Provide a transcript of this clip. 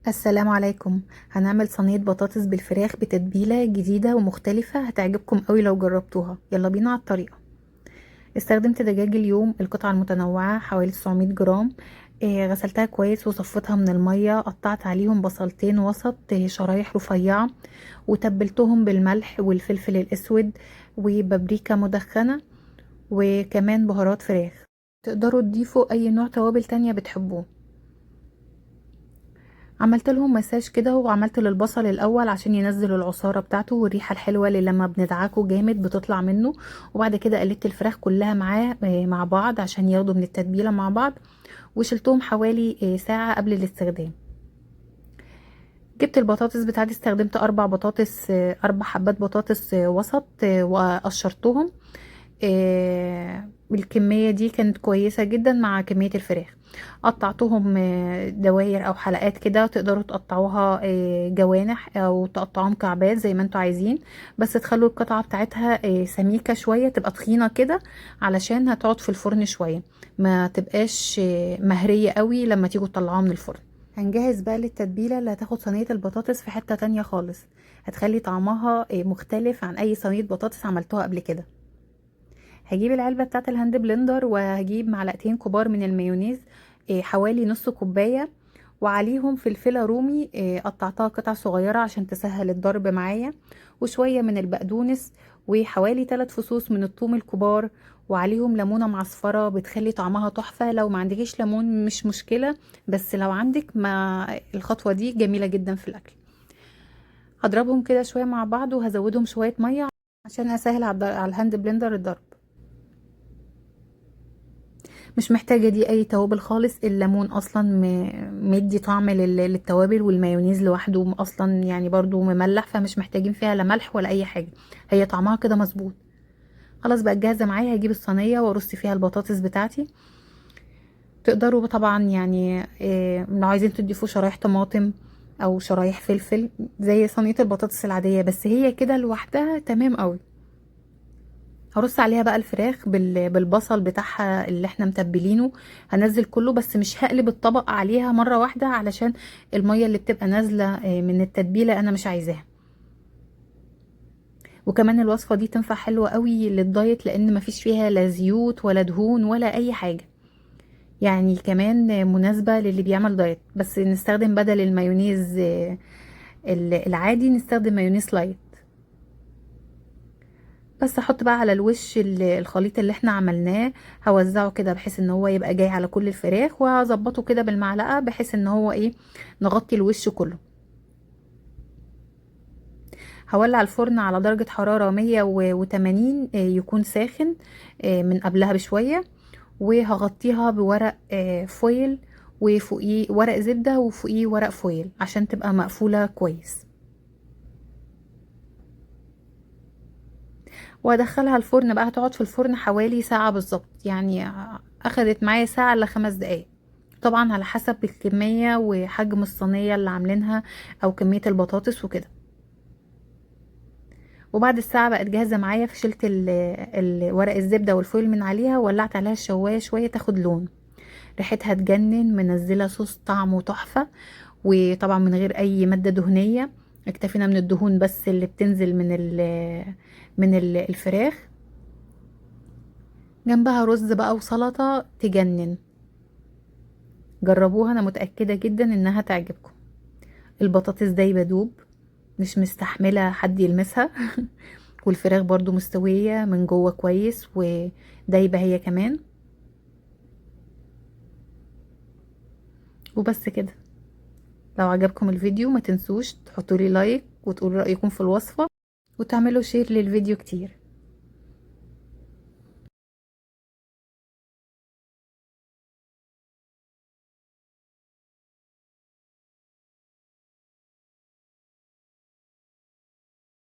السلام عليكم. هنعمل صينية بطاطس بالفراخ بتتبيلة جديدة ومختلفة، هتعجبكم قوي لو جربتوها. يلا بينا على الطريقة. استخدمت دجاج اليوم، القطعة المتنوعة حوالي 900 جرام. غسلتها كويس وصفتها من المية، قطعت عليهم بصلتين وسط شرايح رفيعة، وتبلتهم بالملح والفلفل الأسود وبابريكا مدخنة، وكمان بهارات فراخ. تقدروا تضيفوا أي نوع توابل تانية بتحبوه. عملت لهم مساج كده، وعملت للبصل الاول عشان ينزل العصاره بتاعته والريحه الحلوه اللي لما بندعكه جامد بتطلع منه. وبعد كده قلبت الفراخ كلها معاه مع بعض عشان ياخدوا من التتبيله مع بعض، وشلتهم حوالي ساعه قبل الاستخدام. جبت البطاطس بتاعتي، استخدمت 4 بطاطس، 4 حبات بطاطس وسط، وقشرتهم. الكمية دي كانت كويسة جدا مع كمية الفراخ. قطعتهم دواير او حلقات كده، تقدروا تقطعوها جوانح او تقطعوهم كعبات زي ما انتوا عايزين. بس تخلوا القطعة بتاعتها سميكة شوية، تبقى تخينة كده علشان هتقعد في الفرن شوية، ما تبقاش مهرية قوي لما تيجوا تطلعوها من الفرن. هنجهز بقى للتتبيلة اللي هتاخد صينية البطاطس في حتة تانية خالص، هتخلي طعمها مختلف عن اي صينية بطاطس عملتوها قبل كده. هجيب العلبة بتاعة الهاند بلندر، وهجيب معلقتين كبار من المايونيز، حوالي نص كوباية، وعليهم فلفلة رومي قطعتها قطع صغيرة عشان تسهل الضرب معايا، وشوية من البقدونس، وحوالي 3 فصوص من الثوم الكبار، وعليهم ليمونة معصفرة بتخلي طعمها تحفة. لو ما عندكيش ليمون مش مشكلة، بس لو عندك ما الخطوة دي جميلة جدا في الأكل. هضربهم كده شوية مع بعض، وهزودهم شوية مية عشان اسهل على الهاند بلندر الضرب. مش محتاجة دي اي توابل خالص، الليمون اصلا مدي طعم للتوابل، والمايونيز لوحده اصلا يعني برضو مملح، فمش محتاجين فيها لا ملح ولا اي حاجة، هي طعمها كده مظبوط. خلاص بقى جاهزة معايا، هجيب الصينية وارص فيها البطاطس بتاعتي. تقدروا طبعا يعني لو عايزين تضيفوا شرايح طماطم او شرايح فلفل زي صينية البطاطس العادية، بس هي كده لوحدها تمام قوي. هرص عليها بقى الفراخ بالبصل بتاعها اللي احنا متبلينه. هنزل كله، بس مش هقلب الطبق عليها مرة واحدة علشان المية اللي بتبقى نازلة من التتبيلة انا مش عايزاها. وكمان الوصفة دي تنفع حلوة قوي للدايت، لان مفيش فيها لا زيوت ولا دهون ولا اي حاجة. يعني كمان مناسبة للي بيعمل دايت، بس نستخدم بدل المايونيز العادي نستخدم مايونيز لايت. بس احط بقى على الوش الخليط اللي احنا عملناه، هوزعه كده بحيث ان هو يبقى جاي على كل الفراخ، وهظبطه كده بالمعلقة بحيث ان هو ايه، نغطي الوش كله. هولع الفرن على درجة حرارة 180، يكون ساخن من قبلها بشوية. وهغطيها بورق فويل، وفوقيه ورق زبدة، وفوقيه ورق فويل عشان تبقى مقفولة كويس. وادخلها الفرن بقى، هتقعد في الفرن حوالي ساعة بالظبط، يعني اخدت معايا ساعة الا 5 دقايق. طبعا على حسب الكمية وحجم الصينية اللي عاملينها، او كمية البطاطس وكده. وبعد الساعة بقت جاهزة معايا، فشلت ورق الزبدة والفويل من عليها، وولعت عليها الشواية شوية تاخد لون. ريحتها تجنن، منزلة صوص طعمه تحفة، وطبعا من غير اي مادة دهنية. اكتفينا من الدهون بس اللي بتنزل من الفراخ. جنبها رز بقى وسلطة تجنن. جربوها، انا متأكدة جدا انها تعجبكم. البطاطس دايبة دوب، مش مستحملة حد يلمسها. والفراخ برضو مستوية من جوه كويس، ودايبة هي كمان. وبس كده. لو عجبكم الفيديو ما تنسوش تحطوا لي لايك، وتقولوا رأيكم في الوصفة، وتعملوا شير للفيديو كتير.